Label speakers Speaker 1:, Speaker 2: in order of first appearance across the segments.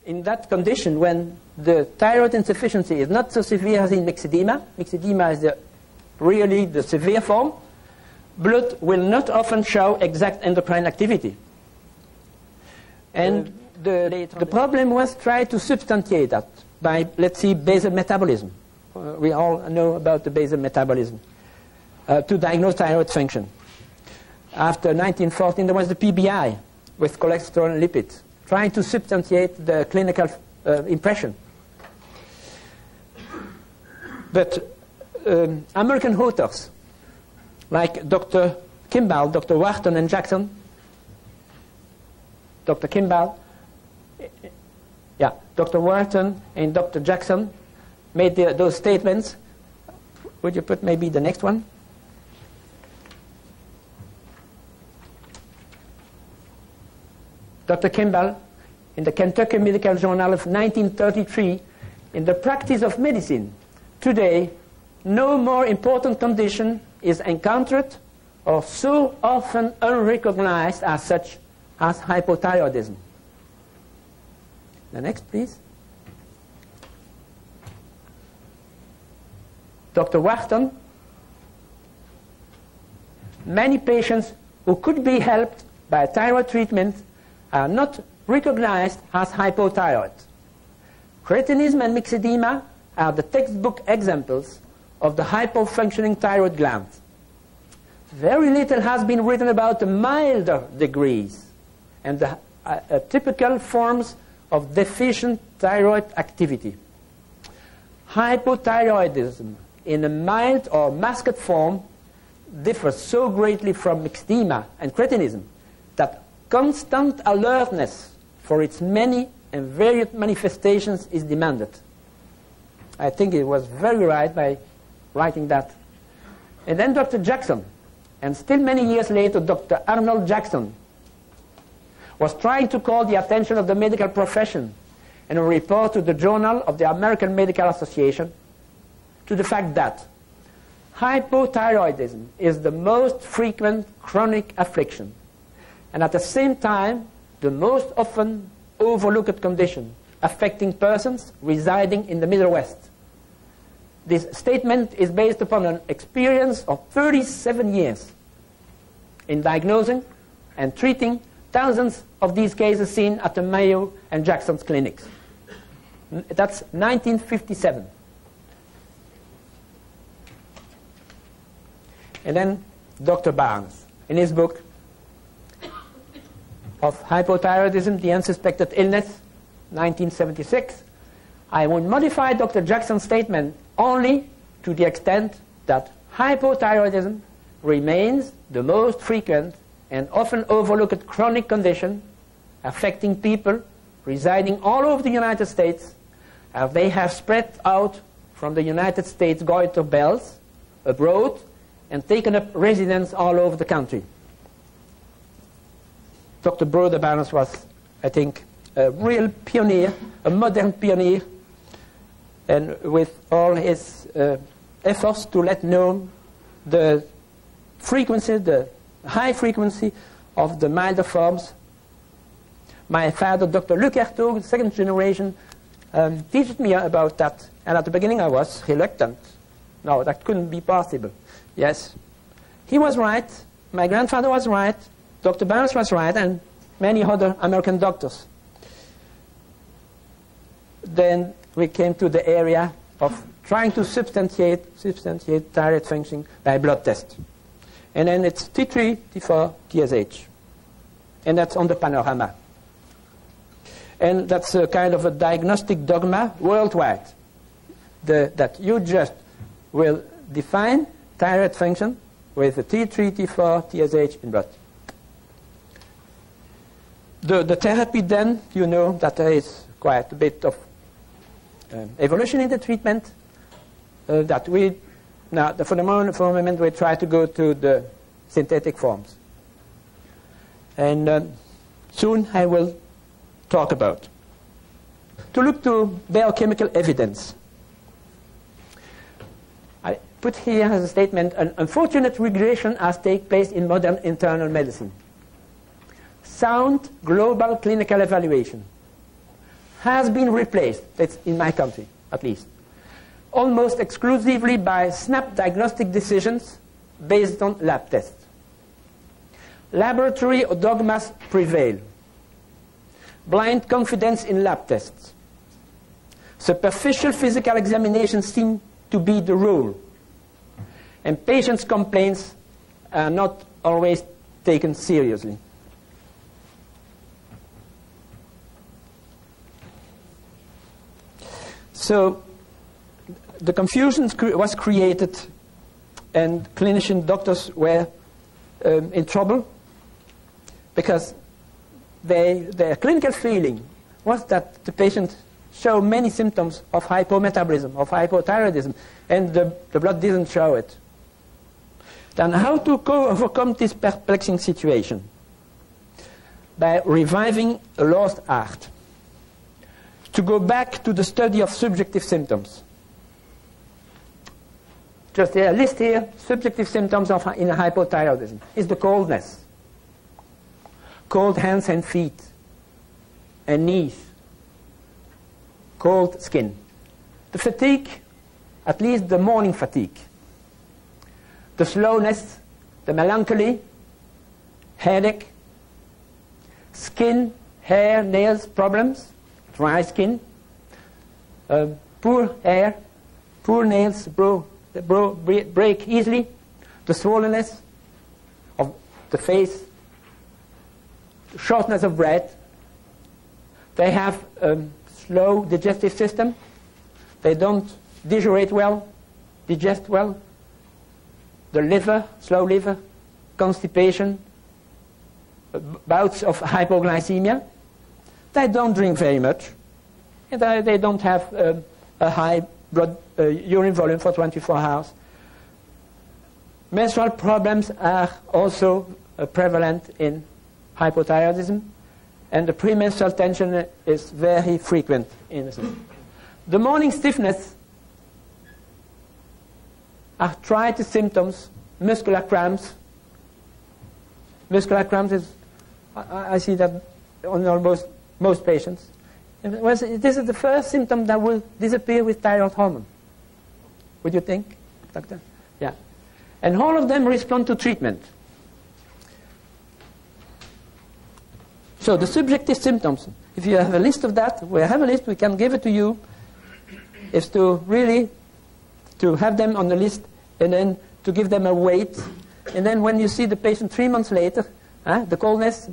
Speaker 1: in that condition, when the thyroid insufficiency is not so severe as in myxedema, myxedema is really the severe form, blood will not often show exact endocrine activity. And the problem was try to substantiate that by, let's see, basal metabolism. We all know about the basal metabolism to diagnose thyroid function. After 1914, there was the PBI with cholesterol and lipids, trying to substantiate the clinical impression. But American authors, like Dr. Kimball, Dr. Wharton, and Jackson, Dr. Kimball, Dr. Wharton and Dr. Jackson made those statements. Would you put maybe the next one? Dr. Kimball, in the Kentucky Medical Journal of 1933, in the practice of medicine, today, no more important condition is encountered or so often unrecognized as such as hypothyroidism. The next, please. Dr. Wharton, many patients who could be helped by thyroid treatment are not recognized as hypothyroid. Cretinism and myxedema are the textbook examples of the hypofunctioning thyroid gland. Very little has been written about the milder degrees and the typical forms of deficient thyroid activity. Hypothyroidism in a mild or masked form differs so greatly from myxedema and cretinism that constant alertness for its many and varied manifestations is demanded. I think it was very right by writing that. And then Dr. Jackson, and still many years later, Dr. Arnold Jackson, was trying to call the attention of the medical profession in a report to the Journal of the American Medical Association to the fact that hypothyroidism is the most frequent chronic affliction, and at the same time, the most often overlooked condition affecting persons residing in the Middle West. This statement is based upon an experience of 37 years in diagnosing and treating thousands of these cases seen at the Mayo and Jackson's clinics. That's 1957. And then Dr. Barnes, in his book of Hypothyroidism, the Unsuspected Illness, 1976, I would modify Dr. Jackson's statement only to the extent that hypothyroidism remains the most frequent and often overlooked chronic condition affecting people residing all over the United States, as they have spread out from the United States goiter belts abroad and taken up residence all over the country. Dr. Broder Barnes was, I think, a real pioneer, a modern pioneer, and with all his efforts to let known the frequency, the high frequency of the milder forms. My father, Dr. Jacques Hertoghe, second generation, teached me about that. And at the beginning I was reluctant. No, that couldn't be possible. Yes, he was right. My grandfather was right. Dr. Barnes was right, and many other American doctors. Then we came to the area of trying to substantiate thyroid function by blood test. And then it's T3, T4, TSH. And that's on the panorama. And that's a kind of a diagnostic dogma worldwide. That you just will define thyroid function with the T3, T4, TSH in blood. The therapy then, you know that there is quite a bit of evolution in the treatment. That we, now for the moment we try to go to the synthetic forms. And soon I will talk about. To look to biochemical evidence. I put here as a statement, an unfortunate regression has taken place in modern internal medicine. Sound global clinical evaluation has been replaced, that's in my country at least, almost exclusively by snap diagnostic decisions based on lab tests. Laboratory dogmas prevail. Blind confidence in lab tests. Superficial physical examinations seem to be the rule. And patients' complaints are not always taken seriously. So the confusion was created, and clinician doctors were in trouble because their clinical feeling was that the patient showed many symptoms of hypometabolism, of hypothyroidism, and the blood didn't show it. Then how to overcome this perplexing situation? By reviving a lost art. To go back to the study of subjective symptoms. Just a list here, subjective symptoms in hypothyroidism is the coldness. Cold hands and feet and knees. Cold skin. The fatigue, at least the morning fatigue. The slowness, the melancholy, headache, skin, hair, nails problems, dry skin, poor hair, poor nails break easily, the swollenness of the face, shortness of breath. They have a slow digestive system. They don't digest well. The liver, slow liver, constipation, bouts of hypoglycemia. They don't drink very much. And they don't have a high blood urine volume for 24 hours. Menstrual problems are also prevalent in hypothyroidism, and the premenstrual tension is very frequent in this. The morning stiffness, arthritis symptoms, muscular cramps. Muscular cramps is, I see that on almost most patients. This is the first symptom that will disappear with thyroid hormone. Would you think, doctor? Yeah. And all of them respond to treatment. So the subjective symptoms, if you have a list of that, we have a list, we can give it to you, is to really to have them on the list and then to give them a weight. And then when you see the patient 3 months later, the coldness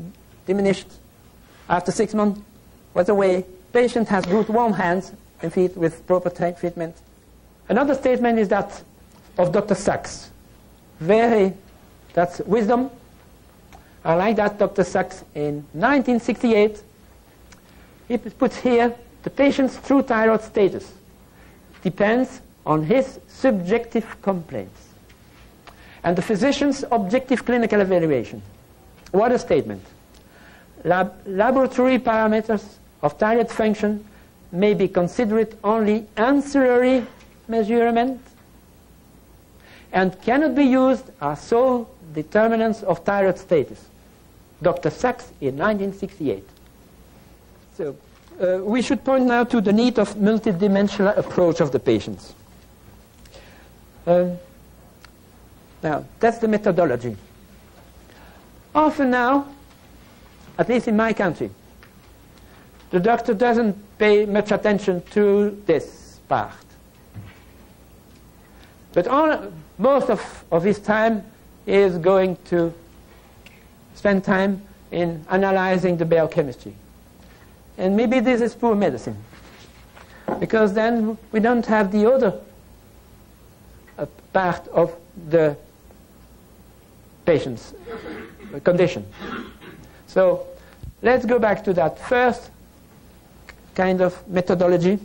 Speaker 1: diminished. After 6 months, was away. Patient has good warm hands and feet with proper treatment. Another statement is that of Dr. Sachs. That's wisdom. I like that Dr. Sachs in 1968. He puts here the patient's true thyroid status depends on his subjective complaints and the physician's objective clinical evaluation. What a statement. Laboratory parameters of thyroid function may be considered only ancillary measurement and cannot be used as sole determinants of thyroid status. Dr. Sachs in 1968. So we should point now to the need of multidimensional approach of the patients. Now, that's the methodology. Often now, at least in my country, the doctor doesn't pay much attention to this part. But most of his time is going to spend time in analyzing the biochemistry. And maybe this is poor medicine, because then we don't have the other part of the patient's condition. So let's go back to that first kind of methodology.